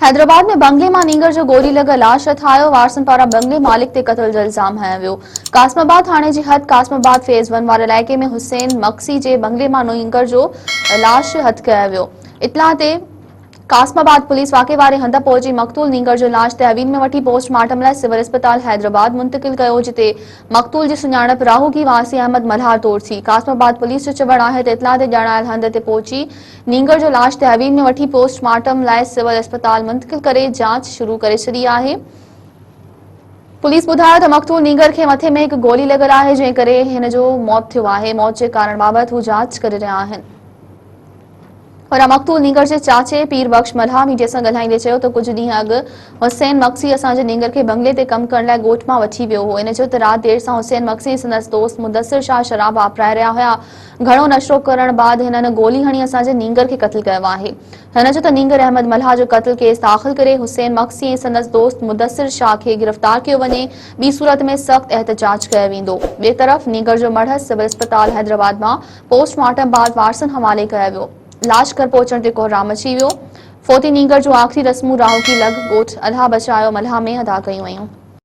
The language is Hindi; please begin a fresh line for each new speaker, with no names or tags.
हैदराबाद में बंगले मां नींगर जो गोली लॻल लाश ठाहियो। वारसनि पारां बंगले मालिक ते क़त्ल जो इल्ज़ाम हयो वियो। कासमाबाद थाणे जी हद कासमाबाद फेज़ 1 वारे इलाइक़े में हुसैन मक्सी जे बंगले मां नींगर जो लाश हथ कयो वियो। इत्तला ते कासमाबाद पुलिस वाक़े वारे हंध पहुची मक़तूल नींगर जो लाश तहवील में वठी पोस्टमार्टम लाइ सिविल अस्पताल हैदराबाद मुंतकिल कयो, जिते मक़तूल जी सुञाणप राहूगी वासी अहमद मल्हार तौर थी। कासमाबाद पुलिस जो चवणु आहे त इत्तला ते ॼाणायल हंध ते पहुची नींगर जो लाश तहवील में वठी पोस्टमार्टम लाइ सिविल अस्पताल मुंतकिल करे जांच शुरू करे छॾी आहे। पुलिस ॿुधायो त मक़तूल नींगर खे मथे में हिकु गोली लॻल आहे, जंहिं करे हिन जो मौत थियो आहे। मौत जे कारण बाबति हू जांच करे रहिया आहिनि। पर मक़तूल नींगर जे चाचे पीर बख्श मल्हा मीडिया सां ॻाल्हाईंदे चयो त कुझु ॾींहं अॻु हुसैन मक्सी असांजे नींगर खे बंगले ते कमु करण लाइ ॻोठ मां वठी वियो हो। इन जो त राति देर सां हुसैन मक्सी संदसि दोस्त मुदस्सिर शाह शराब वापराए रहिया हुआ। घणो नशो करण बाद हिननि गोली हणी असांजे नींगर खे क़त्ल कयो आहे। हिन जो त नींगर अहमद मल्हा जो क़त्ल केस दाख़िल करे हुसैन मक्सी ऐं संदसि दोस्त मुदस्सिर शाह खे गिरफ़्तार कयो वञे। ॿी सूरत में सख़्त एहतजाज कयो वेंदो। ॿिए तरफ़ नींगर जो मढ़ सिविल अस्पताल हैदराबाद मां पोस्टमार्टम बाद वारसनि हवाले कयो वियो। लाश घर पहुचण ते कोहराम मची वियो। फोती नींगर जो आख़िरी रस्मूं राहूगी लॻ ॻोठ अल्लाह बचायो मल्हा में अदा कयूं वयूं।